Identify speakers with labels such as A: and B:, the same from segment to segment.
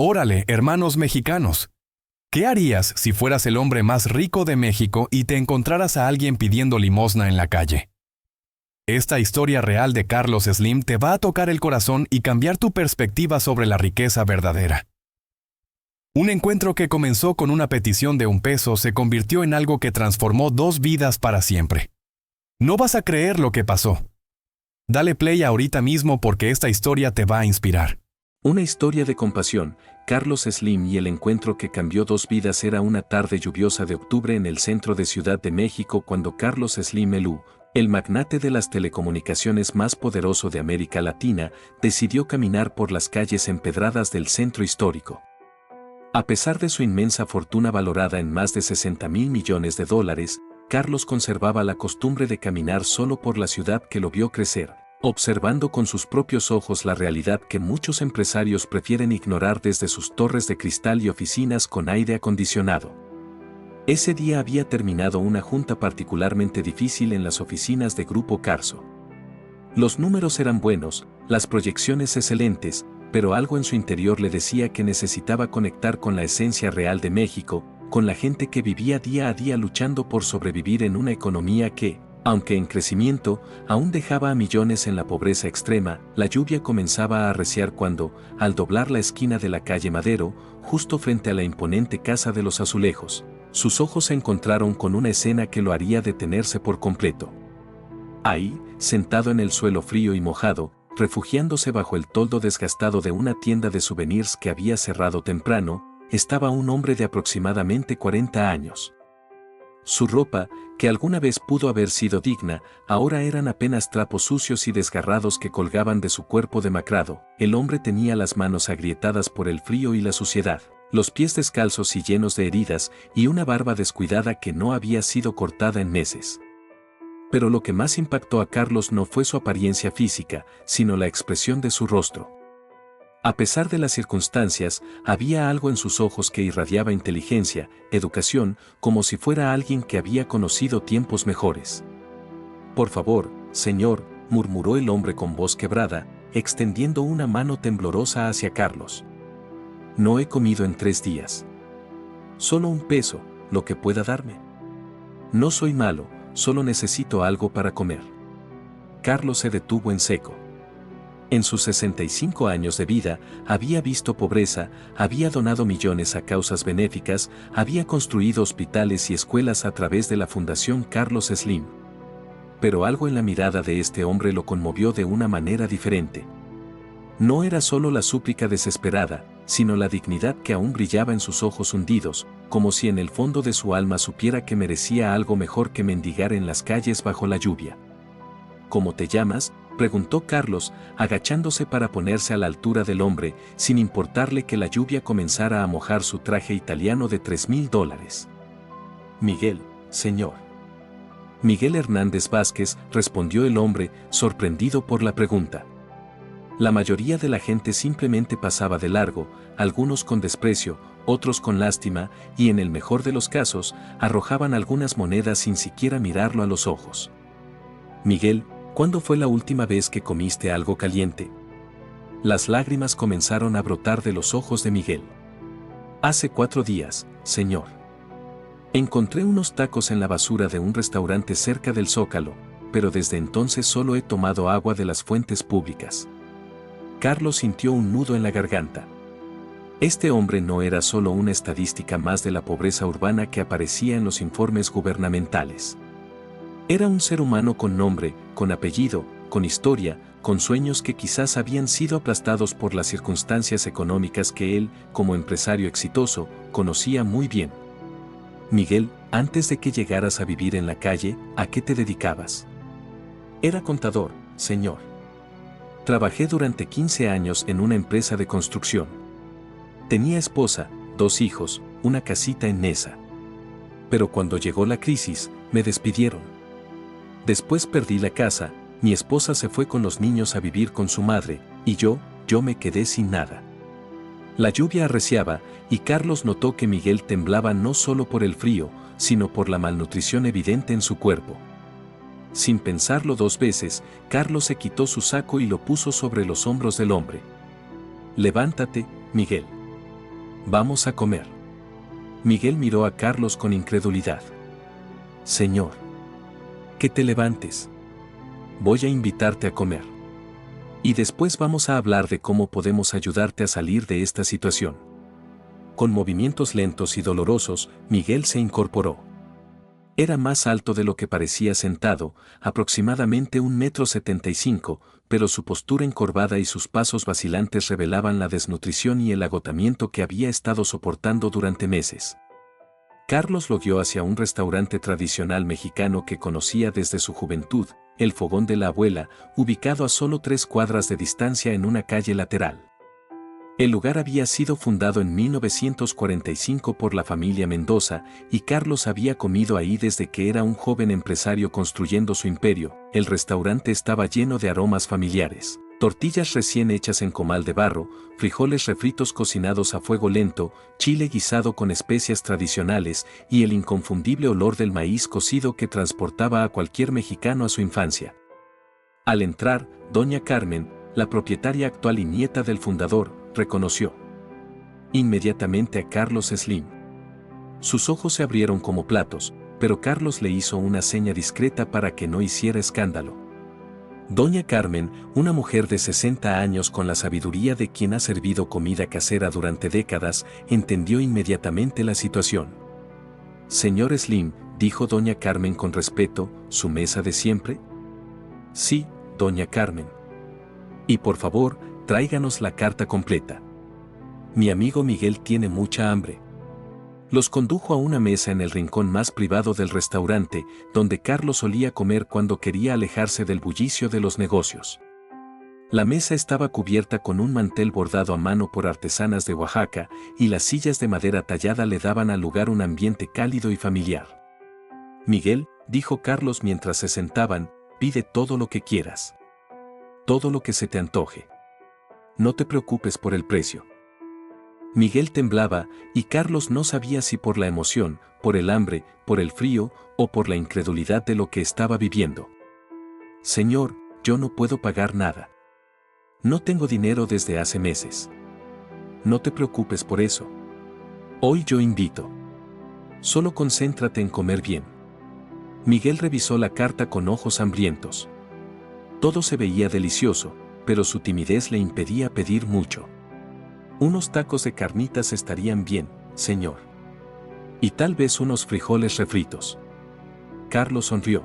A: Órale, hermanos mexicanos. ¿Qué harías si fueras el hombre más rico de México y te encontraras a alguien pidiendo limosna en la calle? Esta historia real de Carlos Slim te va a tocar el corazón y cambiar tu perspectiva sobre la riqueza verdadera. Un encuentro que comenzó con una petición de $1 se convirtió en algo que transformó 2 vidas para siempre. No vas a creer lo que pasó. Dale play ahorita mismo porque esta historia te va a inspirar.
B: Una historia de compasión. Carlos Slim y el encuentro que cambió 2 vidas. Era una tarde lluviosa de octubre en el centro de Ciudad de México cuando Carlos Slim el magnate de las telecomunicaciones más poderoso de América Latina, decidió caminar por las calles empedradas del centro histórico. A pesar de su inmensa fortuna valorada en más de $60,000 millones, Carlos conservaba la costumbre de caminar solo por la ciudad que lo vio crecer, observando con sus propios ojos la realidad que muchos empresarios prefieren ignorar desde sus torres de cristal y oficinas con aire acondicionado. Ese día había terminado una junta particularmente difícil en las oficinas de Grupo Carso. Los números eran buenos, las proyecciones excelentes, pero algo en su interior le decía que necesitaba conectar con la esencia real de México, con la gente que vivía día a día luchando por sobrevivir en una economía que, aunque en crecimiento, aún dejaba a millones en la pobreza extrema. La lluvia comenzaba a arreciar cuando, al doblar la esquina de la calle Madero, justo frente a la imponente Casa de los Azulejos, sus ojos se encontraron con una escena que lo haría detenerse por completo. Ahí, sentado en el suelo frío y mojado, refugiándose bajo el toldo desgastado de una tienda de souvenirs que había cerrado temprano, estaba un hombre de aproximadamente 40 años. Su ropa, que alguna vez pudo haber sido digna, ahora eran apenas trapos sucios y desgarrados que colgaban de su cuerpo demacrado. El hombre tenía las manos agrietadas por el frío y la suciedad, los pies descalzos y llenos de heridas, y una barba descuidada que no había sido cortada en meses. Pero lo que más impactó a Carlos no fue su apariencia física, sino la expresión de su rostro. A pesar de las circunstancias, había algo en sus ojos que irradiaba inteligencia, educación, como si fuera alguien que había conocido tiempos mejores. «Por favor, señor», murmuró el hombre con voz quebrada, extendiendo una mano temblorosa hacia Carlos. «No he comido en 3 días. Solo $1, lo que pueda darme. No soy malo, solo necesito algo para comer». Carlos se detuvo en seco. En sus 65 años de vida, había visto pobreza, había donado millones a causas benéficas, había construido hospitales y escuelas a través de la Fundación Carlos Slim. Pero algo en la mirada de este hombre lo conmovió de una manera diferente. No era solo la súplica desesperada, sino la dignidad que aún brillaba en sus ojos hundidos, como si en el fondo de su alma supiera que merecía algo mejor que mendigar en las calles bajo la lluvia. «¿Cómo te llamas?», preguntó Carlos, agachándose para ponerse a la altura del hombre, sin importarle que la lluvia comenzara a mojar su traje italiano de $3,000. «Miguel, señor». «Miguel Hernández Vázquez», respondió el hombre, sorprendido por la pregunta. La mayoría de la gente simplemente pasaba de largo, algunos con desprecio, otros con lástima, y en el mejor de los casos, arrojaban algunas monedas sin siquiera mirarlo a los ojos. «Miguel, ¿cuándo fue la última vez que comiste algo caliente?». Las lágrimas comenzaron a brotar de los ojos de Miguel. «Hace 4 días, señor. Encontré unos tacos en la basura de un restaurante cerca del Zócalo, pero desde entonces solo he tomado agua de las fuentes públicas». Carlos sintió un nudo en la garganta. Este hombre no era solo una estadística más de la pobreza urbana que aparecía en los informes gubernamentales. Era un ser humano con nombre, con apellido, con historia, con sueños que quizás habían sido aplastados por las circunstancias económicas que él, como empresario exitoso, conocía muy bien. «Miguel, antes de que llegaras a vivir en la calle, ¿a qué te dedicabas?». «Era contador, señor. Trabajé durante 15 años en una empresa de construcción. Tenía esposa, 2 hijos, una casita en Nesa. Pero cuando llegó la crisis, me despidieron. Después perdí la casa, mi esposa se fue con los niños a vivir con su madre, y yo me quedé sin nada». La lluvia arreciaba, y Carlos notó que Miguel temblaba no solo por el frío, sino por la malnutrición evidente en su cuerpo. Sin pensarlo 2 veces, Carlos se quitó su saco y lo puso sobre los hombros del hombre. «Levántate, Miguel. Vamos a comer. Miguel miró a Carlos con incredulidad. Señor. Que te levantes. Voy a invitarte a comer. Y después vamos a hablar de cómo podemos ayudarte a salir de esta situación. Con movimientos lentos y dolorosos, Miguel se incorporó. Era más alto de lo que parecía sentado, aproximadamente 1,75 m, pero su postura encorvada y sus pasos vacilantes revelaban la desnutrición y el agotamiento que había estado soportando durante meses. Carlos lo guió hacia un restaurante tradicional mexicano que conocía desde su juventud, el Fogón de la Abuela, ubicado a solo 3 cuadras de distancia en una calle lateral. El lugar había sido fundado en 1945 por la familia Mendoza, y Carlos había comido ahí desde que era un joven empresario construyendo su imperio. El restaurante estaba lleno de aromas familiares: tortillas recién hechas en comal de barro, frijoles refritos cocinados a fuego lento, chile guisado con especias tradicionales y el inconfundible olor del maíz cocido que transportaba a cualquier mexicano a su infancia. Al entrar, doña Carmen, la propietaria actual y nieta del fundador, reconoció inmediatamente a Carlos Slim. Sus ojos se abrieron como platos, pero Carlos le hizo una seña discreta para que no hiciera escándalo. Doña Carmen, una mujer de 60 años con la sabiduría de quien ha servido comida casera durante décadas, entendió inmediatamente la situación. Señor Slim, dijo doña Carmen con respeto, ¿su mesa de siempre? Sí, doña Carmen. Y por favor, tráiganos la carta completa. Mi amigo Miguel tiene mucha hambre. Los condujo a una mesa en el rincón más privado del restaurante, donde Carlos solía comer cuando quería alejarse del bullicio de los negocios. La mesa estaba cubierta con un mantel bordado a mano por artesanas de Oaxaca, y las sillas de madera tallada le daban al lugar un ambiente cálido y familiar. Miguel, dijo Carlos mientras se sentaban, pide todo lo que quieras. Todo lo que se te antoje. No te preocupes por el precio. Miguel temblaba, y Carlos no sabía si por la emoción, por el hambre, por el frío, o por la incredulidad de lo que estaba viviendo. Señor, yo no puedo pagar nada. No tengo dinero desde hace meses. No te preocupes por eso. Hoy yo invito. Solo concéntrate en comer bien. Miguel revisó la carta con ojos hambrientos. Todo se veía delicioso, pero su timidez le impedía pedir mucho. Unos tacos de carnitas estarían bien, señor. Y tal vez unos frijoles refritos. Carlos sonrió.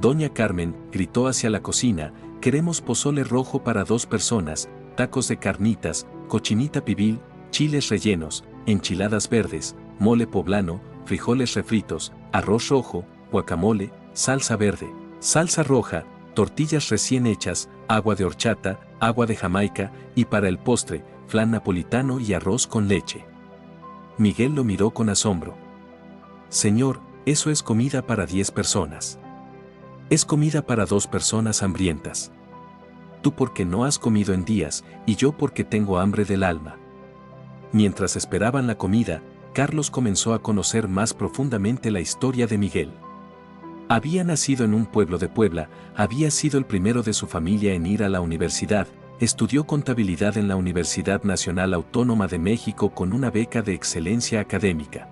B: Doña Carmen gritó hacia la cocina: queremos pozole rojo para 2 personas, tacos de carnitas, cochinita pibil, chiles rellenos, enchiladas verdes, mole poblano, frijoles refritos, arroz rojo, guacamole, salsa verde, salsa roja, tortillas recién hechas, agua de horchata, agua de Jamaica, y para el postre, flan napolitano y arroz con leche. Miguel lo miró con asombro. Señor, eso es comida para 10 personas. Es comida para 2 personas hambrientas. Tú porque no has comido en días, y yo porque tengo hambre del alma. Mientras esperaban la comida, Carlos comenzó a conocer más profundamente la historia de Miguel. Había nacido en un pueblo de Puebla, había sido el primero de su familia en ir a la universidad, estudió contabilidad en la Universidad Nacional Autónoma de México con una beca de excelencia académica.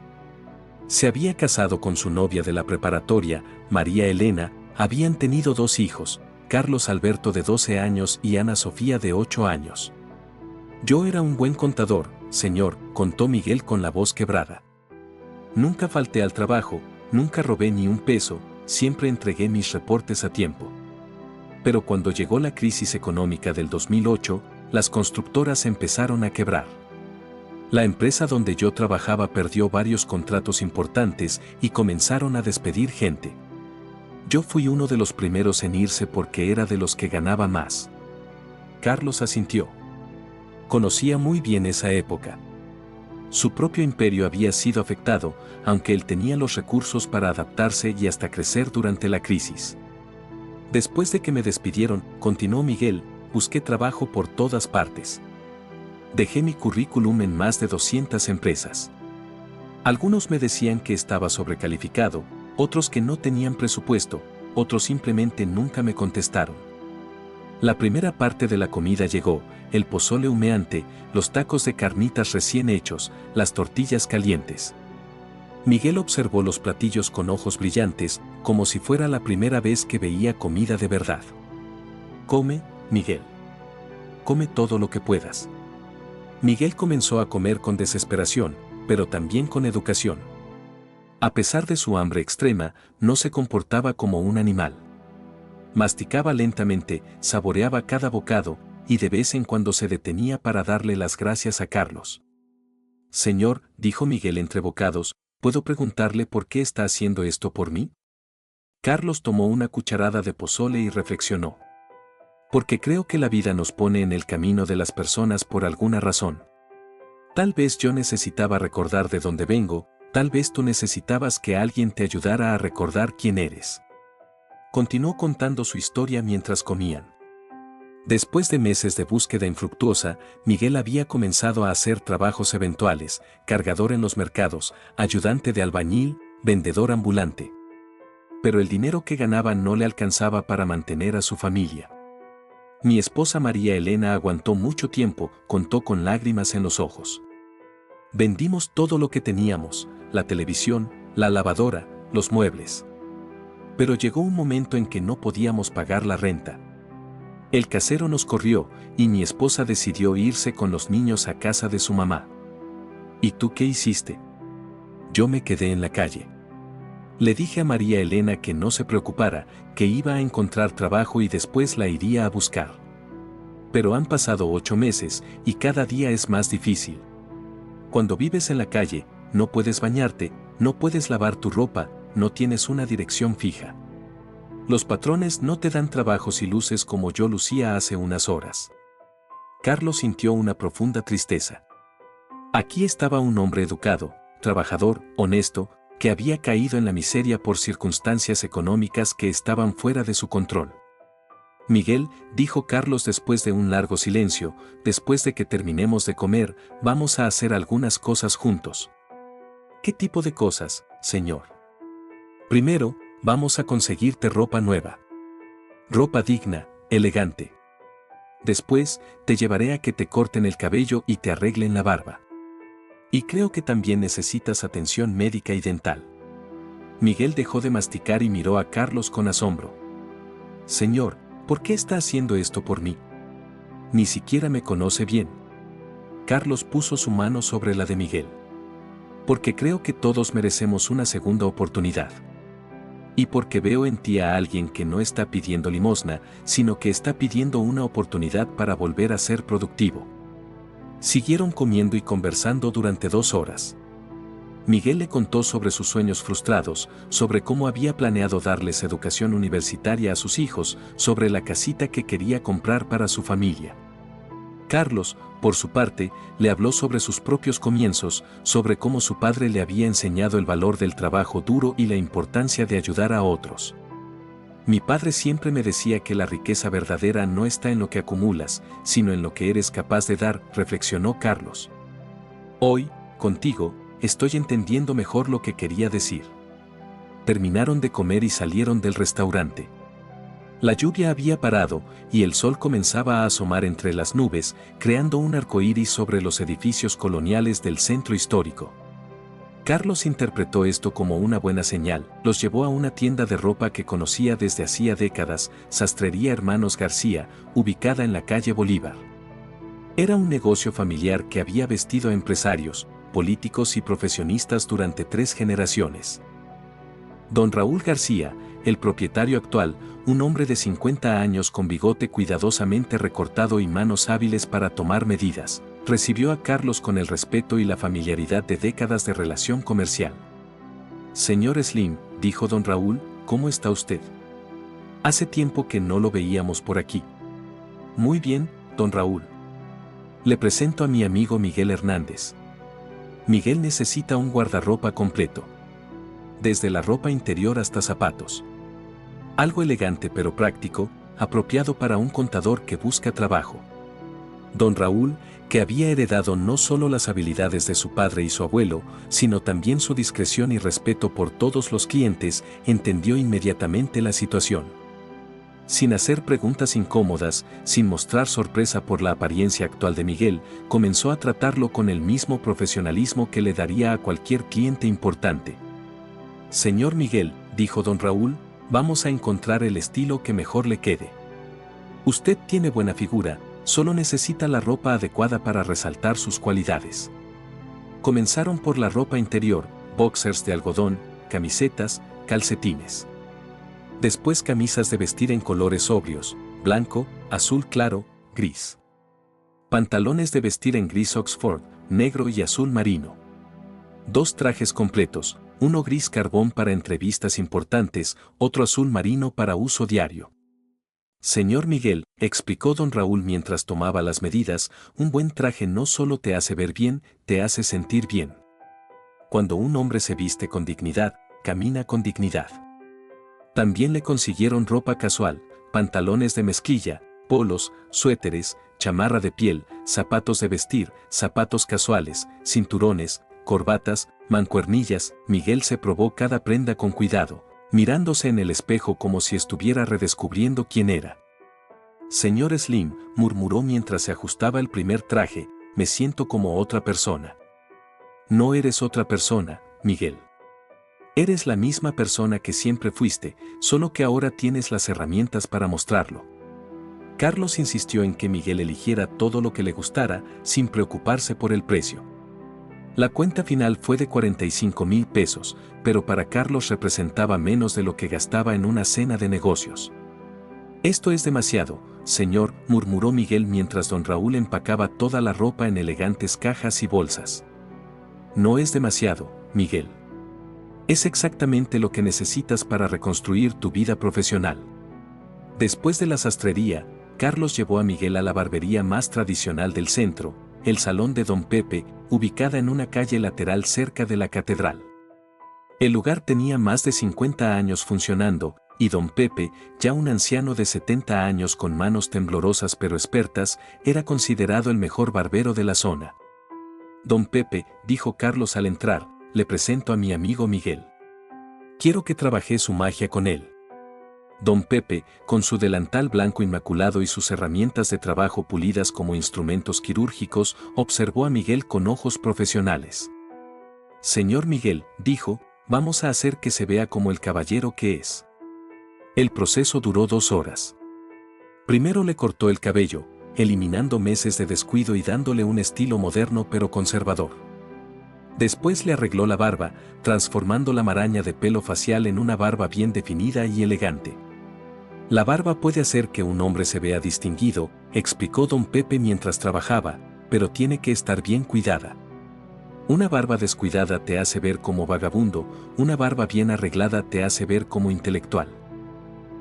B: Se había casado con su novia de la preparatoria, María Elena, habían tenido 2 hijos, Carlos Alberto de 12 años y Ana Sofía de 8 años. Yo era un buen contador, señor, contó Miguel con la voz quebrada. Nunca falté al trabajo, nunca robé ni un peso, siempre entregué mis reportes a tiempo. Pero cuando llegó la crisis económica del 2008, las constructoras empezaron a quebrar. La empresa donde yo trabajaba perdió varios contratos importantes y comenzaron a despedir gente. Yo fui uno de los primeros en irse porque era de los que ganaba más. Carlos asintió. Conocía muy bien esa época. Su propio imperio había sido afectado, aunque él tenía los recursos para adaptarse y hasta crecer durante la crisis. Después de que me despidieron, continuó Miguel, busqué trabajo por todas partes. Dejé mi currículum en más de 200 empresas. Algunos me decían que estaba sobrecalificado, otros que no tenían presupuesto, otros simplemente nunca me contestaron. La primera parte de la comida llegó, el pozole humeante, los tacos de carnitas recién hechos, las tortillas calientes. Miguel observó los platillos con ojos brillantes, como si fuera la primera vez que veía comida de verdad. Come, Miguel. Come todo lo que puedas. Miguel comenzó a comer con desesperación, pero también con educación. A pesar de su hambre extrema, no se comportaba como un animal. Masticaba lentamente, saboreaba cada bocado, y de vez en cuando se detenía para darle las gracias a Carlos. Señor, dijo Miguel entre bocados, ¿puedo preguntarle por qué está haciendo esto por mí? Carlos tomó una cucharada de pozole y reflexionó. Porque creo que la vida nos pone en el camino de las personas por alguna razón. Tal vez yo necesitaba recordar de dónde vengo, tal vez tú necesitabas que alguien te ayudara a recordar quién eres. Continuó contando su historia mientras comían. Después de meses de búsqueda infructuosa, Miguel había comenzado a hacer trabajos eventuales, cargador en los mercados, ayudante de albañil, vendedor ambulante. Pero el dinero que ganaba no le alcanzaba para mantener a su familia. Mi esposa María Elena aguantó mucho tiempo, contó con lágrimas en los ojos. Vendimos todo lo que teníamos, la televisión, la lavadora, los muebles. Pero llegó un momento en que no podíamos pagar la renta. El casero nos corrió, y mi esposa decidió irse con los niños a casa de su mamá. ¿Y tú qué hiciste? Yo me quedé en la calle. Le dije a María Elena que no se preocupara, que iba a encontrar trabajo y después la iría a buscar. Pero han pasado 8 meses, y cada día es más difícil. Cuando vives en la calle, no puedes bañarte, no puedes lavar tu ropa, no tienes una dirección fija. Los patrones no te dan trabajos y luces como yo lucía hace unas horas. Carlos sintió una profunda tristeza. Aquí estaba un hombre educado, trabajador, honesto, que había caído en la miseria por circunstancias económicas que estaban fuera de su control. Miguel, dijo Carlos después de un largo silencio, después de que terminemos de comer, vamos a hacer algunas cosas juntos. ¿Qué tipo de cosas, señor? Primero, vamos a conseguirte ropa nueva. Ropa digna, elegante. Después, te llevaré a que te corten el cabello y te arreglen la barba. Y creo que también necesitas atención médica y dental. Miguel dejó de masticar y miró a Carlos con asombro. Señor, ¿por qué está haciendo esto por mí? Ni siquiera me conoce bien. Carlos puso su mano sobre la de Miguel. Porque creo que todos merecemos una segunda oportunidad. Y porque veo en ti a alguien que no está pidiendo limosna, sino que está pidiendo una oportunidad para volver a ser productivo. Siguieron comiendo y conversando durante 2 horas. Miguel le contó sobre sus sueños frustrados, sobre cómo había planeado darles educación universitaria a sus hijos, sobre la casita que quería comprar para su familia. Carlos, por su parte, le habló sobre sus propios comienzos, sobre cómo su padre le había enseñado el valor del trabajo duro y la importancia de ayudar a otros. Mi padre siempre me decía que la riqueza verdadera no está en lo que acumulas, sino en lo que eres capaz de dar, reflexionó Carlos. Hoy, contigo, estoy entendiendo mejor lo que quería decir. Terminaron de comer y salieron del restaurante. La lluvia había parado, y el sol comenzaba a asomar entre las nubes, creando un arcoíris sobre los edificios coloniales del centro histórico. Carlos interpretó esto como una buena señal, los llevó a una tienda de ropa que conocía desde hacía décadas, Sastrería Hermanos García, ubicada en la calle Bolívar. Era un negocio familiar que había vestido a empresarios, políticos y profesionistas durante 3 generaciones. Don Raúl García, el propietario actual, un hombre de 50 años con bigote cuidadosamente recortado y manos hábiles para tomar medidas, recibió a Carlos con el respeto y la familiaridad de décadas de relación comercial. Señor Slim, dijo don Raúl, ¿cómo está usted? Hace tiempo que no lo veíamos por aquí. Muy bien, don Raúl. Le presento a mi amigo Miguel Hernández. Miguel necesita un guardarropa completo. Desde la ropa interior hasta zapatos. Algo elegante pero práctico, apropiado para un contador que busca trabajo. Don Raúl, que había heredado no solo las habilidades de su padre y su abuelo, sino también su discreción y respeto por todos los clientes, entendió inmediatamente la situación. Sin hacer preguntas incómodas, sin mostrar sorpresa por la apariencia actual de Miguel, comenzó a tratarlo con el mismo profesionalismo que le daría a cualquier cliente importante. Señor Miguel, dijo don Raúl, vamos a encontrar el estilo que mejor le quede. Usted tiene buena figura, solo necesita la ropa adecuada para resaltar sus cualidades. Comenzaron por la ropa interior, boxers de algodón, camisetas, calcetines. Después camisas de vestir en colores sobrios, blanco, azul claro, gris. Pantalones de vestir en gris Oxford, negro y azul marino. 2 trajes completos, uno gris carbón para entrevistas importantes, otro azul marino para uso diario. Señor Miguel, explicó don Raúl mientras tomaba las medidas, un buen traje no solo te hace ver bien, te hace sentir bien. Cuando un hombre se viste con dignidad, camina con dignidad. También le consiguieron ropa casual, pantalones de mezclilla, polos, suéteres, chamarra de piel, zapatos de vestir, zapatos casuales, cinturones, corbatas, mancuernillas. Miguel se probó cada prenda con cuidado, mirándose en el espejo como si estuviera redescubriendo quién era. Señor Slim, murmuró mientras se ajustaba el primer traje, me siento como otra persona. No eres otra persona, Miguel. Eres la misma persona que siempre fuiste, solo que ahora tienes las herramientas para mostrarlo. Carlos insistió en que Miguel eligiera todo lo que le gustara, sin preocuparse por el precio. La cuenta final fue de 45,000 pesos, pero para Carlos representaba menos de lo que gastaba en una cena de negocios. Esto es demasiado, señor, murmuró Miguel mientras don Raúl empacaba toda la ropa en elegantes cajas y bolsas. No es demasiado, Miguel. Es exactamente lo que necesitas para reconstruir tu vida profesional. Después de la sastrería, Carlos llevó a Miguel a la barbería más tradicional del centro, el Salón de Don Pepe, ubicada en una calle lateral cerca de la catedral. El lugar tenía más de 50 años funcionando, y Don Pepe, ya un anciano de 70 años con manos temblorosas pero expertas, era considerado el mejor barbero de la zona. Don Pepe, dijo Carlos al entrar, le presento a mi amigo Miguel. Quiero que trabajé su magia con él. Don Pepe, con su delantal blanco inmaculado y sus herramientas de trabajo pulidas como instrumentos quirúrgicos, observó a Miguel con ojos profesionales. Señor Miguel, dijo, vamos a hacer que se vea como el caballero que es. El proceso duró 2 horas. Primero le cortó el cabello, eliminando meses de descuido y dándole un estilo moderno pero conservador. Después le arregló la barba, transformando la maraña de pelo facial en una barba bien definida y elegante. La barba puede hacer que un hombre se vea distinguido, explicó don Pepe mientras trabajaba, pero tiene que estar bien cuidada. Una barba descuidada te hace ver como vagabundo, una barba bien arreglada te hace ver como intelectual.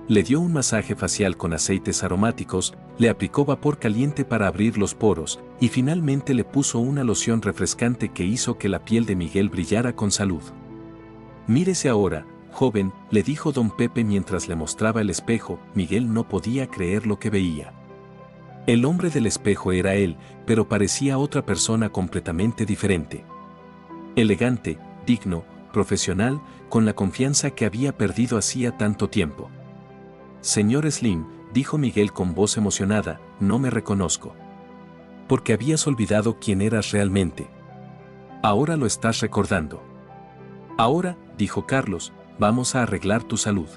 B: Le dio un masaje facial con aceites aromáticos, le aplicó vapor caliente para abrir los poros, y finalmente le puso una loción refrescante que hizo que la piel de Miguel brillara con salud. Mírese ahora, joven, le dijo don Pepe mientras le mostraba el espejo. Miguel no podía creer lo que veía. El hombre del espejo era él, pero parecía otra persona completamente diferente. Elegante, digno, profesional, con la confianza que había perdido hacía tanto tiempo. Señor Slim, dijo Miguel con voz emocionada, no me reconozco. Porque habías olvidado quién eras realmente. Ahora lo estás recordando. Ahora, dijo Carlos, vamos a arreglar tu salud.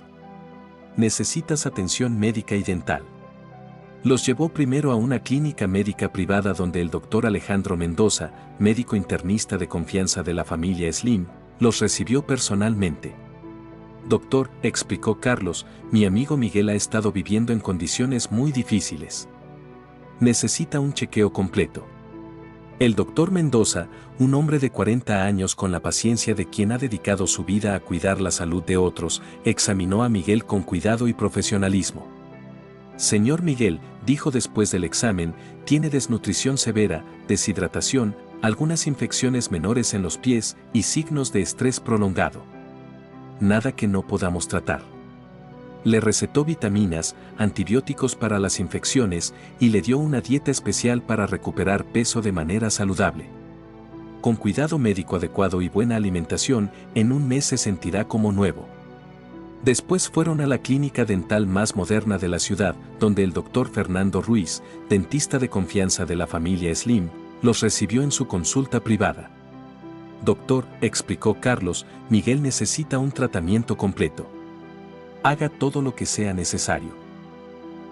B: Necesitas atención médica y dental. Los llevó primero a una clínica médica privada donde el doctor Alejandro Mendoza, médico internista de confianza de la familia Slim, los recibió personalmente. Doctor, explicó Carlos, mi amigo Miguel ha estado viviendo en condiciones muy difíciles. Necesita un chequeo completo. El doctor Mendoza, un hombre de 40 años con la paciencia de quien ha dedicado su vida a cuidar la salud de otros, examinó a Miguel con cuidado y profesionalismo. Señor Miguel, dijo después del examen, tiene desnutrición severa, deshidratación, algunas infecciones menores en los pies y signos de estrés prolongado. Nada que no podamos tratar. Le recetó vitaminas, antibióticos para las infecciones y le dio una dieta especial para recuperar peso de manera saludable. Con cuidado médico adecuado y buena alimentación, en un mes se sentirá como nuevo. Después fueron a la clínica dental más moderna de la ciudad, donde el doctor Fernando Ruiz, dentista de confianza de la familia Slim, los recibió en su consulta privada. Doctor, explicó Carlos, Miguel necesita un tratamiento completo. Haga todo lo que sea necesario.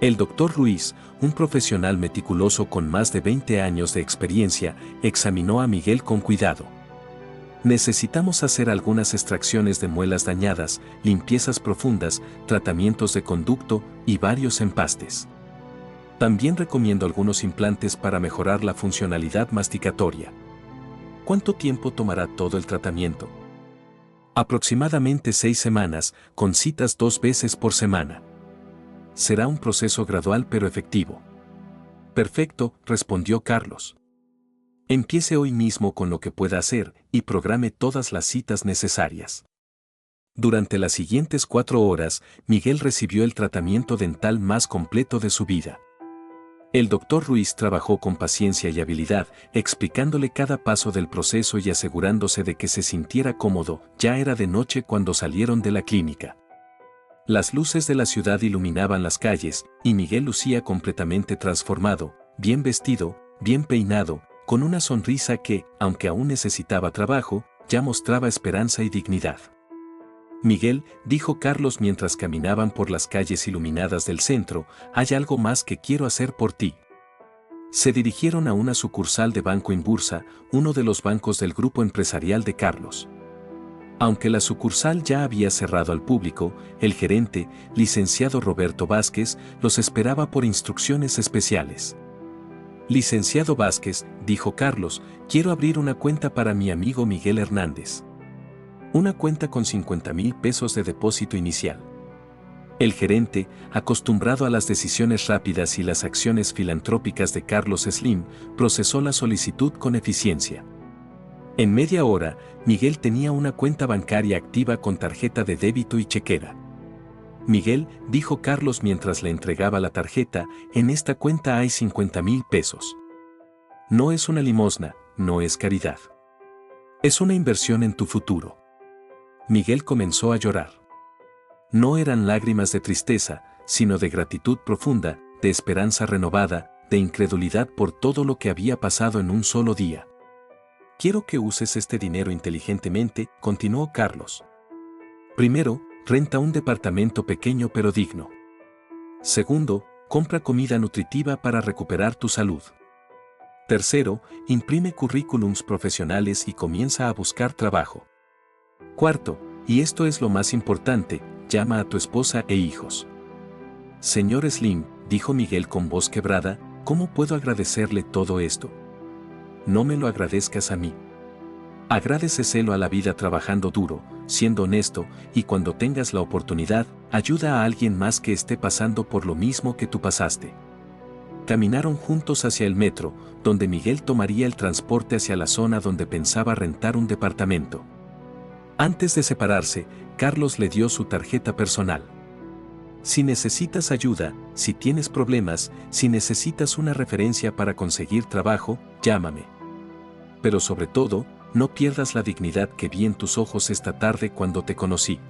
B: El doctor Ruiz, un profesional meticuloso con más de 20 años de experiencia, examinó a Miguel con cuidado. Necesitamos hacer algunas extracciones de muelas dañadas, limpiezas profundas, tratamientos de conducto y varios empastes. También recomiendo algunos implantes para mejorar la funcionalidad masticatoria. ¿Cuánto tiempo tomará todo el tratamiento? Aproximadamente 6 semanas, con citas 2 veces por semana. Será un proceso gradual pero efectivo. Perfecto, respondió Carlos. Empiece hoy mismo con lo que pueda hacer y programe todas las citas necesarias. Durante las siguientes 4 horas, Miguel recibió el tratamiento dental más completo de su vida. El doctor Ruiz trabajó con paciencia y habilidad, explicándole cada paso del proceso y asegurándose de que se sintiera cómodo. Ya era de noche cuando salieron de la clínica. Las luces de la ciudad iluminaban las calles, y Miguel lucía completamente transformado, bien vestido, bien peinado, con una sonrisa que, aunque aún necesitaba trabajo, ya mostraba esperanza y dignidad. Miguel, dijo Carlos mientras caminaban por las calles iluminadas del centro, hay algo más que quiero hacer por ti. Se dirigieron a una sucursal de Banco Inbursa, uno de los bancos del grupo empresarial de Carlos. Aunque la sucursal ya había cerrado al público, el gerente, licenciado Roberto Vázquez, los esperaba por instrucciones especiales. Licenciado Vázquez, dijo Carlos, quiero abrir una cuenta para mi amigo Miguel Hernández. Una cuenta con 50,000 pesos de depósito inicial. El gerente, acostumbrado a las decisiones rápidas y las acciones filantrópicas de Carlos Slim, procesó la solicitud con eficiencia. En media hora, Miguel tenía una cuenta bancaria activa con tarjeta de débito y chequera. Miguel, dijo Carlos mientras le entregaba la tarjeta, en esta cuenta hay 50,000 pesos. No es una limosna, no es caridad. Es una inversión en tu futuro. Miguel comenzó a llorar. No eran lágrimas de tristeza, sino de gratitud profunda, de esperanza renovada, de incredulidad por todo lo que había pasado en un solo día. Quiero que uses este dinero inteligentemente, continuó Carlos. Primero, renta un departamento pequeño pero digno. Segundo, compra comida nutritiva para recuperar tu salud. Tercero, imprime currículums profesionales y comienza a buscar trabajo. Cuarto, y esto es lo más importante, llama a tu esposa e hijos. Señor Slim, dijo Miguel con voz quebrada, ¿cómo puedo agradecerle todo esto? No me lo agradezcas a mí. Agradéceselo a la vida trabajando duro, siendo honesto, y cuando tengas la oportunidad, ayuda a alguien más que esté pasando por lo mismo que tú pasaste. Caminaron juntos hacia el metro, donde Miguel tomaría el transporte hacia la zona donde pensaba rentar un departamento. Antes de separarse, Carlos le dio su tarjeta personal. Si necesitas ayuda, si tienes problemas, si necesitas una referencia para conseguir trabajo, llámame. Pero sobre todo, no pierdas la dignidad que vi en tus ojos esta tarde cuando te conocí.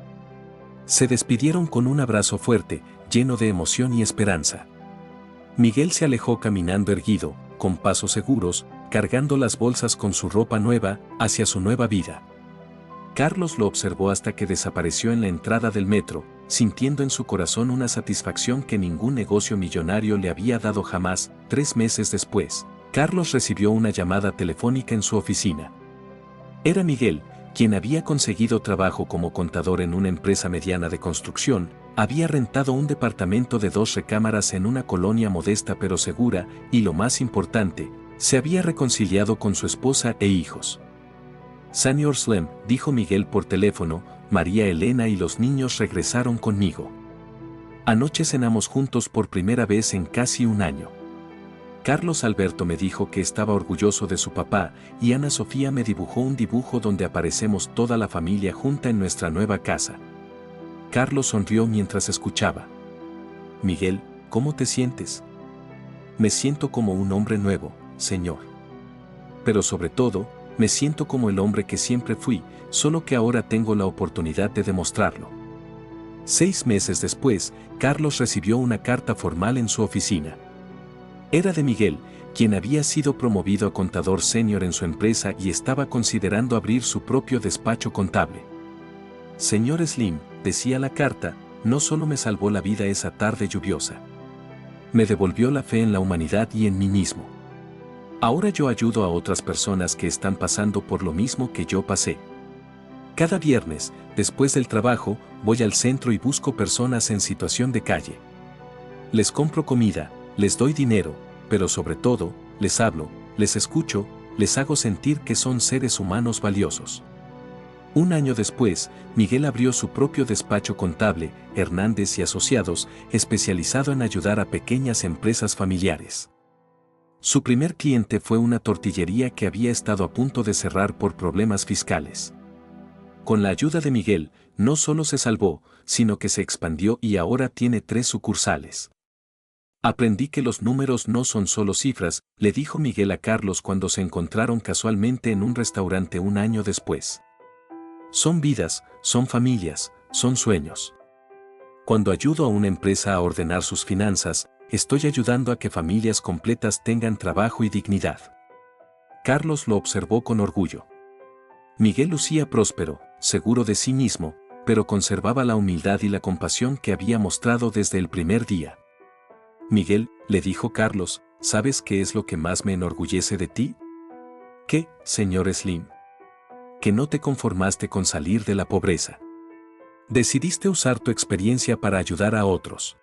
B: Se despidieron con un abrazo fuerte, lleno de emoción y esperanza. Miguel se alejó caminando erguido, con pasos seguros, cargando las bolsas con su ropa nueva, hacia su nueva vida. Carlos lo observó hasta que desapareció en la entrada del metro, sintiendo en su corazón una satisfacción que ningún negocio millonario le había dado jamás. 3 meses después, Carlos recibió una llamada telefónica en su oficina. Era Miguel, quien había conseguido trabajo como contador en una empresa mediana de construcción, había rentado un departamento de 2 recámaras en una colonia modesta pero segura, y lo más importante, se había reconciliado con su esposa e hijos. Señor Slim, dijo Miguel por teléfono, María Elena y los niños regresaron conmigo. Anoche cenamos juntos por primera vez en casi un año. Carlos Alberto me dijo que estaba orgulloso de su papá y Ana Sofía me dibujó un dibujo donde aparecemos toda la familia junta en nuestra nueva casa. Carlos sonrió mientras escuchaba. Miguel, ¿cómo te sientes? Me siento como un hombre nuevo, señor. Pero sobre todo, me siento como el hombre que siempre fui, solo que ahora tengo la oportunidad de demostrarlo. 6 meses después, Carlos recibió una carta formal en su oficina. Era de Miguel, quien había sido promovido a contador senior en su empresa y estaba considerando abrir su propio despacho contable. Señor Slim, decía la carta, no solo me salvó la vida esa tarde lluviosa. Me devolvió la fe en la humanidad y en mí mismo. Ahora yo ayudo a otras personas que están pasando por lo mismo que yo pasé. Cada viernes, después del trabajo, voy al centro y busco personas en situación de calle. Les compro comida, les doy dinero, pero sobre todo, les hablo, les escucho, les hago sentir que son seres humanos valiosos. Un año después, Miguel abrió su propio despacho contable, Hernández y Asociados, especializado en ayudar a pequeñas empresas familiares. Su primer cliente fue una tortillería que había estado a punto de cerrar por problemas fiscales. Con la ayuda de Miguel, no solo se salvó, sino que se expandió y ahora tiene 3 sucursales. Aprendí que los números no son solo cifras, le dijo Miguel a Carlos cuando se encontraron casualmente en un restaurante un año después. Son vidas, son familias, son sueños. Cuando ayudo a una empresa a ordenar sus finanzas, estoy ayudando a que familias completas tengan trabajo y dignidad. Carlos lo observó con orgullo. Miguel lucía próspero, seguro de sí mismo, pero conservaba la humildad y la compasión que había mostrado desde el primer día. Miguel, le dijo Carlos, ¿sabes qué es lo que más me enorgullece de ti? ¿Qué, señor Slim? Que no te conformaste con salir de la pobreza. Decidiste usar tu experiencia para ayudar a otros.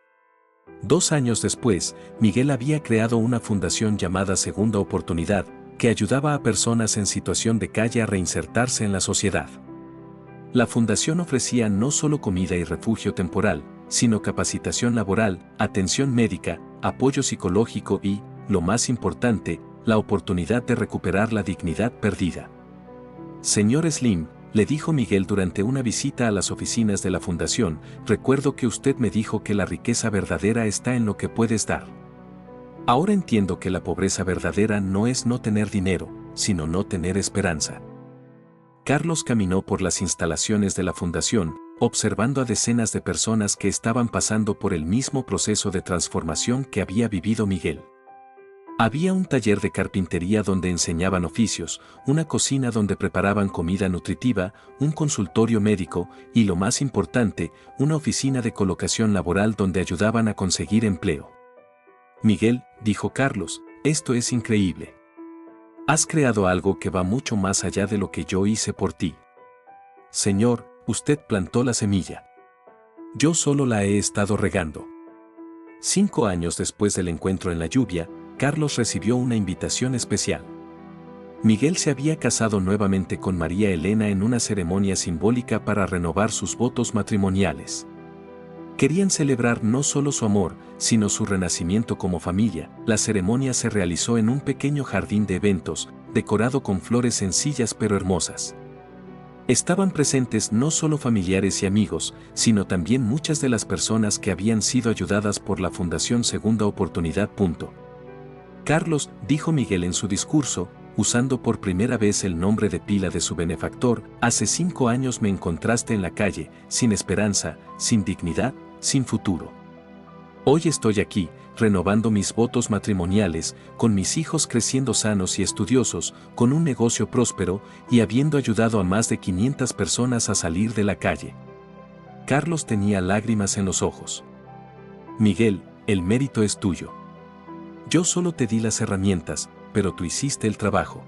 B: 2 años después, Miguel había creado una fundación llamada Segunda Oportunidad, que ayudaba a personas en situación de calle a reinsertarse en la sociedad. La fundación ofrecía no solo comida y refugio temporal, sino capacitación laboral, atención médica, apoyo psicológico y, lo más importante, la oportunidad de recuperar la dignidad perdida. Señor Slim, le dijo Miguel durante una visita a las oficinas de la fundación, recuerdo que usted me dijo que la riqueza verdadera está en lo que puedes dar. Ahora entiendo que la pobreza verdadera no es no tener dinero, sino no tener esperanza. Carlos caminó por las instalaciones de la fundación, observando a decenas de personas que estaban pasando por el mismo proceso de transformación que había vivido Miguel. Había un taller de carpintería donde enseñaban oficios, una cocina donde preparaban comida nutritiva, un consultorio médico y, lo más importante, una oficina de colocación laboral donde ayudaban a conseguir empleo. Miguel, dijo Carlos, esto es increíble. Has creado algo que va mucho más allá de lo que yo hice por ti. Señor, usted plantó la semilla. Yo solo la he estado regando. 5 años después del encuentro en la lluvia, Carlos recibió una invitación especial. Miguel se había casado nuevamente con María Elena en una ceremonia simbólica para renovar sus votos matrimoniales. Querían celebrar no solo su amor, sino su renacimiento como familia. La ceremonia se realizó en un pequeño jardín de eventos, decorado con flores sencillas pero hermosas. Estaban presentes no solo familiares y amigos, sino también muchas de las personas que habían sido ayudadas por la Fundación Segunda Oportunidad. Carlos, dijo Miguel en su discurso, usando por primera vez el nombre de pila de su benefactor, hace 5 años me encontraste en la calle, sin esperanza, sin dignidad, sin futuro. Hoy estoy aquí, renovando mis votos matrimoniales, con mis hijos creciendo sanos y estudiosos, con un negocio próspero y habiendo ayudado a más de 500 personas a salir de la calle. Carlos tenía lágrimas en los ojos. Miguel, el mérito es tuyo. Yo solo te di las herramientas, pero tú hiciste el trabajo.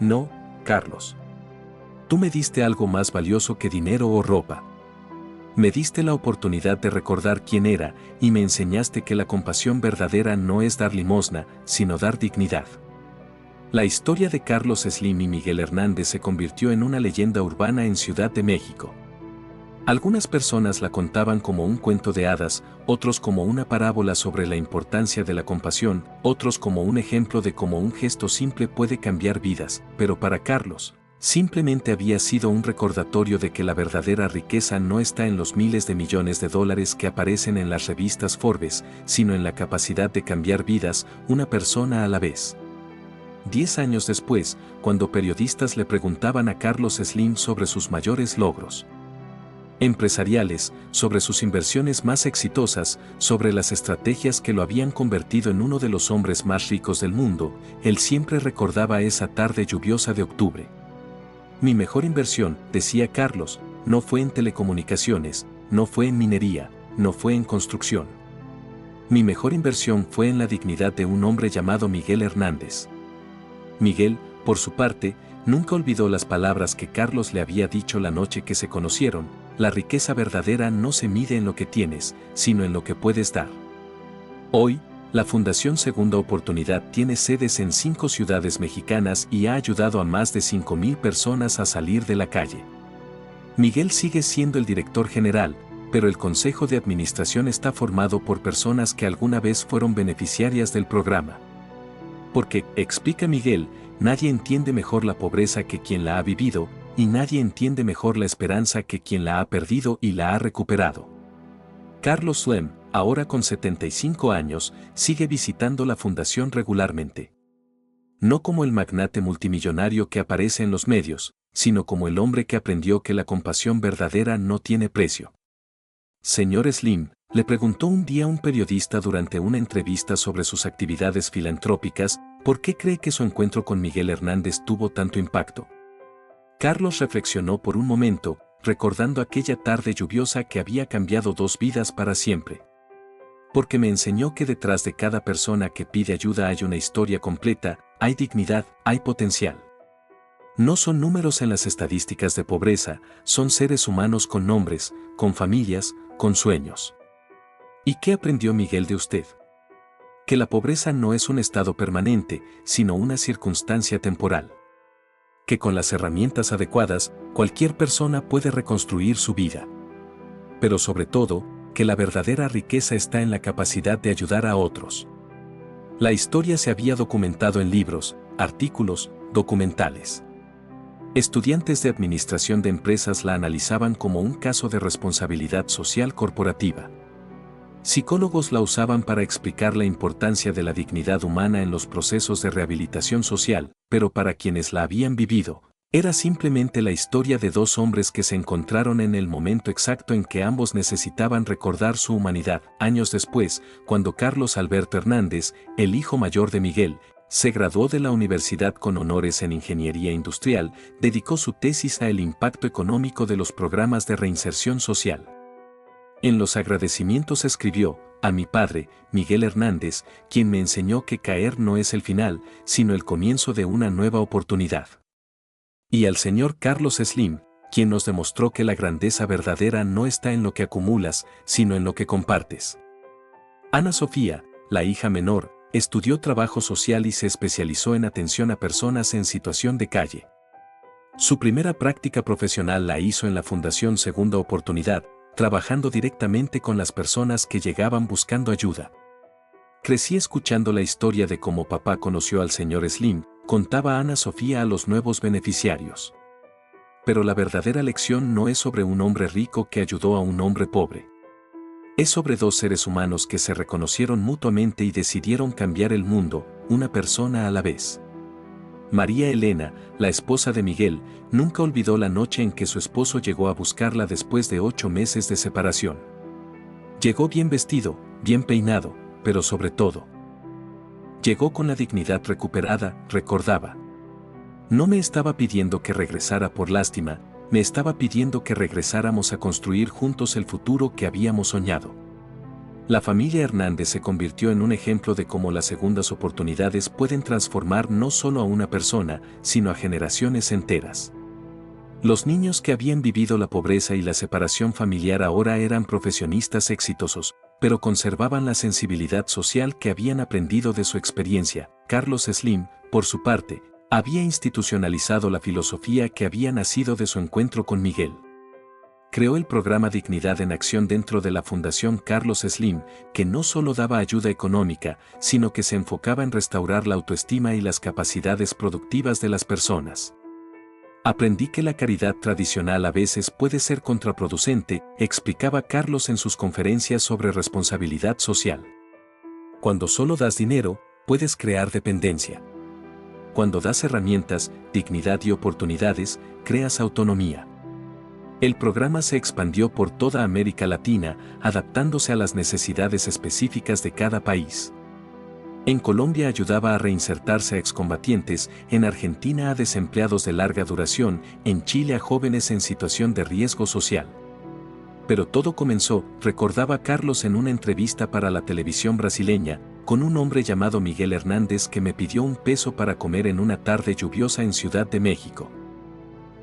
B: No, Carlos. Tú me diste algo más valioso que dinero o ropa. Me diste la oportunidad de recordar quién era y me enseñaste que la compasión verdadera no es dar limosna, sino dar dignidad. La historia de Carlos Slim y Miguel Hernández se convirtió en una leyenda urbana en Ciudad de México. Algunas personas la contaban como un cuento de hadas, otros como una parábola sobre la importancia de la compasión, otros como un ejemplo de cómo un gesto simple puede cambiar vidas, pero para Carlos, simplemente había sido un recordatorio de que la verdadera riqueza no está en los miles de millones de dólares que aparecen en las revistas Forbes, sino en la capacidad de cambiar vidas, una persona a la vez. 10 años después, cuando periodistas le preguntaban a Carlos Slim sobre sus mayores logros, empresariales, sobre sus inversiones más exitosas, sobre las estrategias que lo habían convertido en uno de los hombres más ricos del mundo, él siempre recordaba esa tarde lluviosa de octubre. Mi mejor inversión, decía Carlos, no fue en telecomunicaciones, no fue en minería, no fue en construcción. Mi mejor inversión fue en la dignidad de un hombre llamado Miguel Hernández. Miguel, por su parte, nunca olvidó las palabras que Carlos le había dicho la noche que se conocieron: la riqueza verdadera no se mide en lo que tienes, sino en lo que puedes dar. Hoy, la Fundación Segunda Oportunidad tiene sedes en 5 ciudades mexicanas y ha ayudado a más de 5,000 personas a salir de la calle. Miguel sigue siendo el director general, pero el Consejo de Administración está formado por personas que alguna vez fueron beneficiarias del programa. Porque, explica Miguel, nadie entiende mejor la pobreza que quien la ha vivido, y nadie entiende mejor la esperanza que quien la ha perdido y la ha recuperado. Carlos Slim, ahora con 75 años, sigue visitando la fundación regularmente. No como el magnate multimillonario que aparece en los medios, sino como el hombre que aprendió que la compasión verdadera no tiene precio. Señor Slim, le preguntó un día un periodista durante una entrevista sobre sus actividades filantrópicas, ¿por qué cree que su encuentro con Miguel Hernández tuvo tanto impacto? Carlos reflexionó por un momento, recordando aquella tarde lluviosa que había cambiado 2 vidas para siempre. Porque me enseñó que detrás de cada persona que pide ayuda hay una historia completa, hay dignidad, hay potencial. No son números en las estadísticas de pobreza, son seres humanos con nombres, con familias, con sueños. ¿Y qué aprendió Miguel de usted? Que la pobreza no es un estado permanente, sino una circunstancia temporal. Que con las herramientas adecuadas, cualquier persona puede reconstruir su vida. Pero sobre todo, que la verdadera riqueza está en la capacidad de ayudar a otros. La historia se había documentado en libros, artículos, documentales. Estudiantes de administración de empresas la analizaban como un caso de responsabilidad social corporativa. Psicólogos la usaban para explicar la importancia de la dignidad humana en los procesos de rehabilitación social, pero para quienes la habían vivido, era simplemente la historia de 2 hombres que se encontraron en el momento exacto en que ambos necesitaban recordar su humanidad. Años después, cuando Carlos Alberto Hernández, el hijo mayor de Miguel, se graduó de la universidad con honores en ingeniería industrial, dedicó su tesis a el impacto económico de los programas de reinserción social. En los agradecimientos escribió: a mi padre, Miguel Hernández, quien me enseñó que caer no es el final, sino el comienzo de una nueva oportunidad. Y al señor Carlos Slim, quien nos demostró que la grandeza verdadera no está en lo que acumulas, sino en lo que compartes. Ana Sofía, la hija menor, estudió trabajo social y se especializó en atención a personas en situación de calle. Su primera práctica profesional la hizo en la Fundación Segunda Oportunidad, trabajando directamente con las personas que llegaban buscando ayuda. Crecí escuchando la historia de cómo papá conoció al señor Slim, contaba Ana Sofía a los nuevos beneficiarios. Pero la verdadera lección no es sobre un hombre rico que ayudó a un hombre pobre. Es sobre 2 seres humanos que se reconocieron mutuamente y decidieron cambiar el mundo, una persona a la vez. María Elena, la esposa de Miguel, nunca olvidó la noche en que su esposo llegó a buscarla después de 8 meses de separación. Llegó bien vestido, bien peinado, pero sobre todo, llegó con la dignidad recuperada, recordaba. No me estaba pidiendo que regresara por lástima, me estaba pidiendo que regresáramos a construir juntos el futuro que habíamos soñado. La familia Hernández se convirtió en un ejemplo de cómo las segundas oportunidades pueden transformar no solo a una persona, sino a generaciones enteras. Los niños que habían vivido la pobreza y la separación familiar ahora eran profesionistas exitosos, pero conservaban la sensibilidad social que habían aprendido de su experiencia. Carlos Slim, por su parte, había institucionalizado la filosofía que había nacido de su encuentro con Miguel. Creó el programa Dignidad en Acción dentro de la Fundación Carlos Slim, que no solo daba ayuda económica, sino que se enfocaba en restaurar la autoestima y las capacidades productivas de las personas. Aprendí que la caridad tradicional a veces puede ser contraproducente, explicaba Carlos en sus conferencias sobre responsabilidad social. Cuando solo das dinero, puedes crear dependencia. Cuando das herramientas, dignidad y oportunidades, creas autonomía. El programa se expandió por toda América Latina, adaptándose a las necesidades específicas de cada país. En Colombia ayudaba a reinsertarse a excombatientes, en Argentina a desempleados de larga duración, en Chile a jóvenes en situación de riesgo social. Pero todo comenzó, recordaba Carlos en una entrevista para la televisión brasileña, con un hombre llamado Miguel Hernández que me pidió $1 para comer en una tarde lluviosa en Ciudad de México.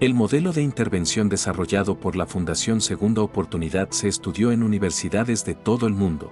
B: El modelo de intervención desarrollado por la Fundación Segunda Oportunidad se estudió en universidades de todo el mundo.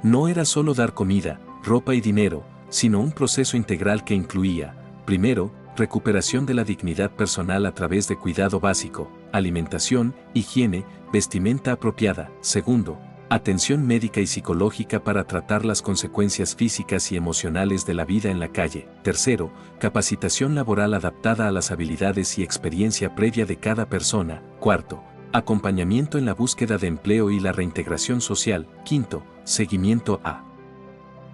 B: No era solo dar comida, ropa y dinero, sino un proceso integral que incluía, primero, recuperación de la dignidad personal a través de cuidado básico, alimentación, higiene, vestimenta apropiada. Segundo, atención médica y psicológica para tratar las consecuencias físicas y emocionales de la vida en la calle. Tercero, capacitación laboral adaptada a las habilidades y experiencia previa de cada persona. Cuarto, acompañamiento en la búsqueda de empleo y la reintegración social. Quinto, seguimiento a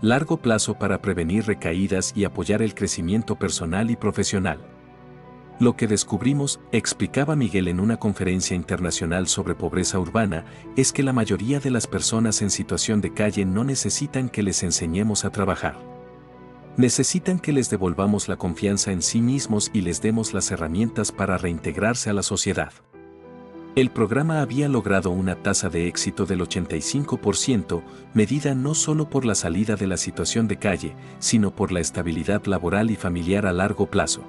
B: largo plazo para prevenir recaídas y apoyar el crecimiento personal y profesional. Lo que descubrimos, explicaba Miguel en una conferencia internacional sobre pobreza urbana, es que la mayoría de las personas en situación de calle no necesitan que les enseñemos a trabajar. Necesitan que les devolvamos la confianza en sí mismos y les demos las herramientas para reintegrarse a la sociedad. El programa había logrado una tasa de éxito del 85%, medida no solo por la salida de la situación de calle, sino por la estabilidad laboral y familiar a largo plazo.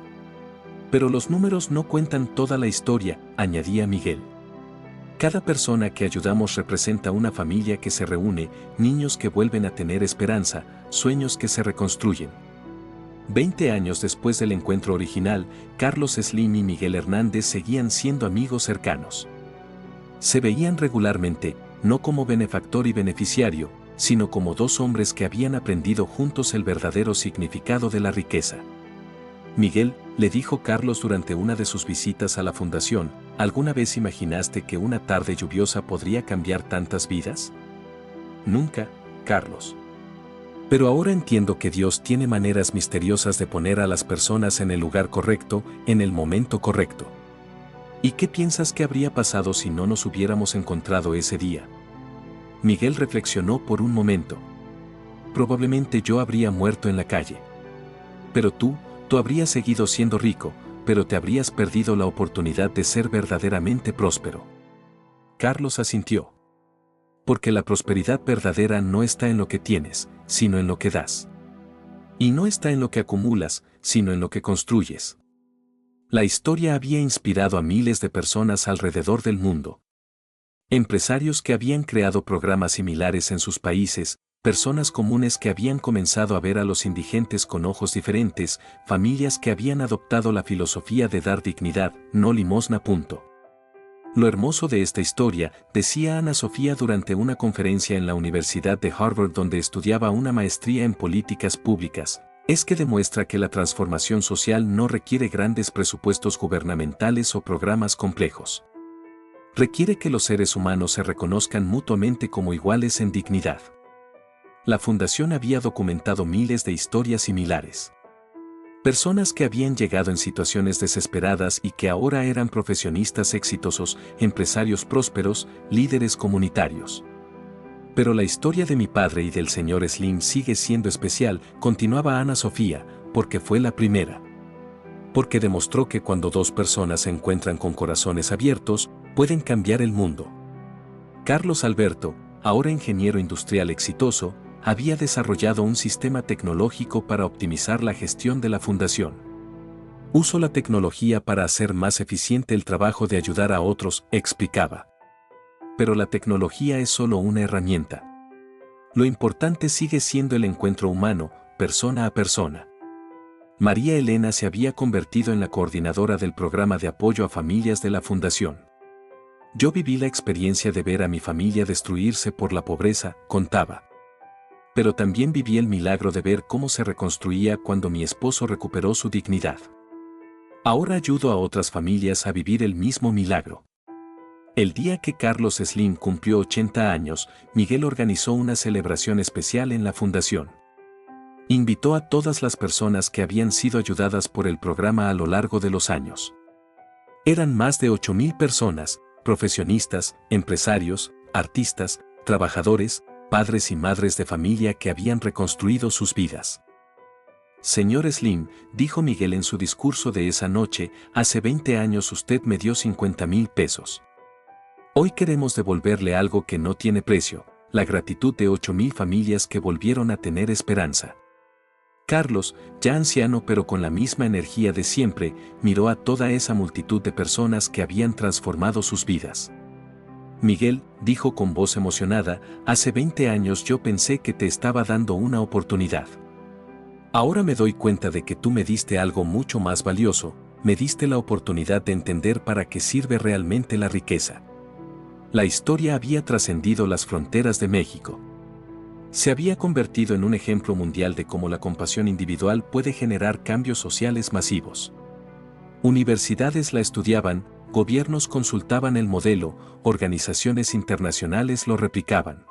B: Pero los números no cuentan toda la historia, añadía Miguel. Cada persona que ayudamos representa una familia que se reúne, niños que vuelven a tener esperanza, sueños que se reconstruyen. 20 años después del encuentro original, Carlos Slim y Miguel Hernández seguían siendo amigos cercanos. Se veían regularmente, no como benefactor y beneficiario, sino como dos hombres que habían aprendido juntos el verdadero significado de la riqueza. Miguel, le dijo Carlos durante una de sus visitas a la fundación, ¿alguna vez imaginaste que una tarde lluviosa podría cambiar tantas vidas? Nunca, Carlos. Pero ahora entiendo que Dios tiene maneras misteriosas de poner a las personas en el lugar correcto, en el momento correcto. ¿Y qué piensas que habría pasado si no nos hubiéramos encontrado ese día? Miguel reflexionó por un momento. Probablemente yo habría muerto en la calle. Pero tú habrías seguido siendo rico, pero te habrías perdido la oportunidad de ser verdaderamente próspero. Carlos asintió. Porque la prosperidad verdadera no está en lo que tienes, sino en lo que das. Y no está en lo que acumulas, sino en lo que construyes. La historia había inspirado a miles de personas alrededor del mundo. Empresarios que habían creado programas similares en sus países, personas comunes que habían comenzado a ver a los indigentes con ojos diferentes, familias que habían adoptado la filosofía de dar dignidad, no limosna. Lo hermoso de esta historia, decía Ana Sofía durante una conferencia en la Universidad de Harvard donde estudiaba una maestría en políticas públicas, es que demuestra que la transformación social no requiere grandes presupuestos gubernamentales o programas complejos. Requiere que los seres humanos se reconozcan mutuamente como iguales en dignidad. La fundación había documentado miles de historias similares. Personas que habían llegado en situaciones desesperadas y que ahora eran profesionistas exitosos, empresarios prósperos, líderes comunitarios. Pero la historia de mi padre y del señor Slim sigue siendo especial, continuaba Ana Sofía, porque fue la primera. Porque demostró que cuando dos personas se encuentran con corazones abiertos, pueden cambiar el mundo. Carlos Alberto, ahora ingeniero industrial exitoso, había desarrollado un sistema tecnológico para optimizar la gestión de la fundación. Uso la tecnología para hacer más eficiente el trabajo de ayudar a otros, explicaba. Pero la tecnología es solo una herramienta. Lo importante sigue siendo el encuentro humano, persona a persona. María Elena se había convertido en la coordinadora del programa de apoyo a familias de la fundación. Yo viví la experiencia de ver a mi familia destruirse por la pobreza, contaba. Pero también viví el milagro de ver cómo se reconstruía cuando mi esposo recuperó su dignidad. Ahora ayudo a otras familias a vivir el mismo milagro. El día que Carlos Slim cumplió 80 años, Miguel organizó una celebración especial en la fundación. Invitó a todas las personas que habían sido ayudadas por el programa a lo largo de los años. Eran más de 8,000 personas, profesionistas, empresarios, artistas, trabajadores, padres y madres de familia que habían reconstruido sus vidas. Señor Slim, dijo Miguel en su discurso de esa noche, hace 20 años usted me dio 50,000 pesos. Hoy queremos devolverle algo que no tiene precio, la gratitud de 8,000 familias que volvieron a tener esperanza. Carlos, ya anciano pero con la misma energía de siempre, miró a toda esa multitud de personas que habían transformado sus vidas. Miguel, dijo con voz emocionada, hace 20 años yo pensé que te estaba dando una oportunidad. Ahora me doy cuenta de que tú me diste algo mucho más valioso, me diste la oportunidad de entender para qué sirve realmente la riqueza. La historia había trascendido las fronteras de México. Se había convertido en un ejemplo mundial de cómo la compasión individual puede generar cambios sociales masivos. Universidades la estudiaban, gobiernos consultaban el modelo, organizaciones internacionales lo replicaban.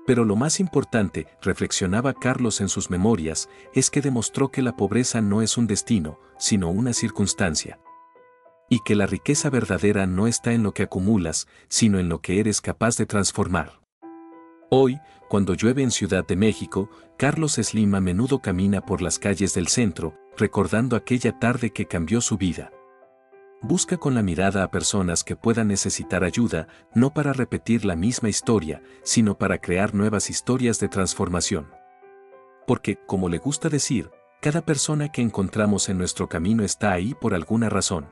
B: Pero lo más importante, reflexionaba Carlos en sus memorias, es que demostró que la pobreza no es un destino, sino una circunstancia. Y que la riqueza verdadera no está en lo que acumulas, sino en lo que eres capaz de transformar. Hoy, cuando llueve en Ciudad de México, Carlos Slim a menudo camina por las calles del centro, recordando aquella tarde que cambió su vida. Busca con la mirada a personas que puedan necesitar ayuda, no para repetir la misma historia, sino para crear nuevas historias de transformación. Porque, como le gusta decir, cada persona que encontramos en nuestro camino está ahí por alguna razón.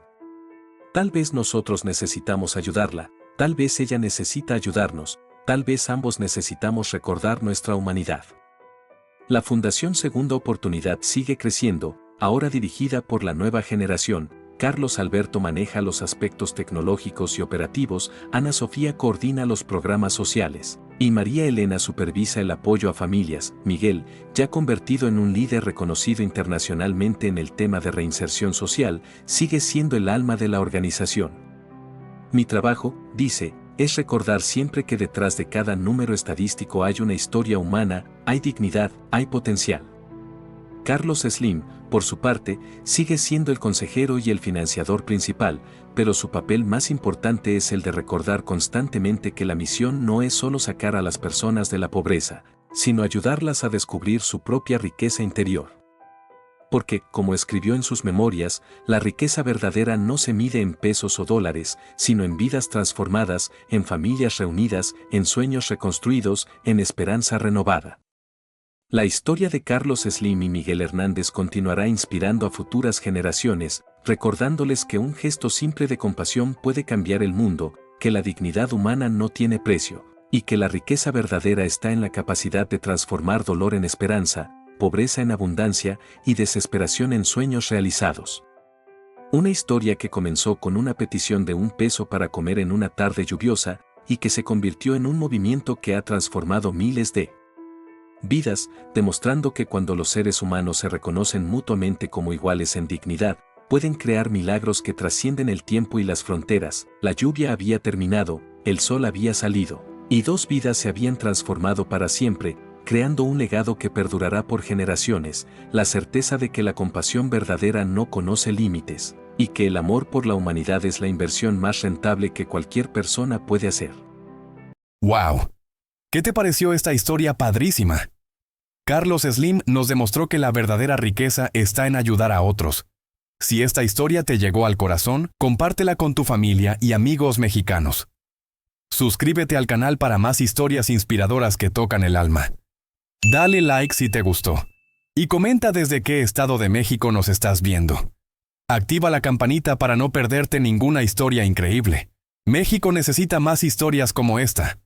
B: Tal vez nosotros necesitamos ayudarla, tal vez ella necesita ayudarnos, tal vez ambos necesitamos recordar nuestra humanidad. La Fundación Segunda Oportunidad sigue creciendo, ahora dirigida por la nueva generación. Carlos Alberto maneja los aspectos tecnológicos y operativos, Ana Sofía coordina los programas sociales, y María Elena supervisa el apoyo a familias. Miguel, ya convertido en un líder reconocido internacionalmente en el tema de reinserción social, sigue siendo el alma de la organización. Mi trabajo, dice, es recordar siempre que detrás de cada número estadístico hay una historia humana, hay dignidad, hay potencial. Carlos Slim, por su parte, sigue siendo el consejero y el financiador principal, pero su papel más importante es el de recordar constantemente que la misión no es solo sacar a las personas de la pobreza, sino ayudarlas a descubrir su propia riqueza interior. Porque, como escribió en sus memorias, la riqueza verdadera no se mide en pesos o dólares, sino en vidas transformadas, en familias reunidas, en sueños reconstruidos, en esperanza renovada. La historia de Carlos Slim y Miguel Hernández continuará inspirando a futuras generaciones, recordándoles que un gesto simple de compasión puede cambiar el mundo, que la dignidad humana no tiene precio, y que la riqueza verdadera está en la capacidad de transformar dolor en esperanza, pobreza en abundancia y desesperación en sueños realizados. Una historia que comenzó con una petición de $1 para comer en una tarde lluviosa y que se convirtió en un movimiento que ha transformado miles de vidas, demostrando que cuando los seres humanos se reconocen mutuamente como iguales en dignidad, pueden crear milagros que trascienden el tiempo y las fronteras. La lluvia había terminado, el sol había salido, y 2 vidas se habían transformado para siempre, creando un legado que perdurará por generaciones, la certeza de que la compasión verdadera no conoce límites, y que el amor por la humanidad es la inversión más rentable que cualquier persona puede hacer.
A: ¡Wow! ¿Qué te pareció esta historia padrísima? Carlos Slim nos demostró que la verdadera riqueza está en ayudar a otros. Si esta historia te llegó al corazón, compártela con tu familia y amigos mexicanos. Suscríbete al canal para más historias inspiradoras que tocan el alma. Dale like si te gustó. Y comenta desde qué estado de México nos estás viendo. Activa la campanita para no perderte ninguna historia increíble. México necesita más historias como esta.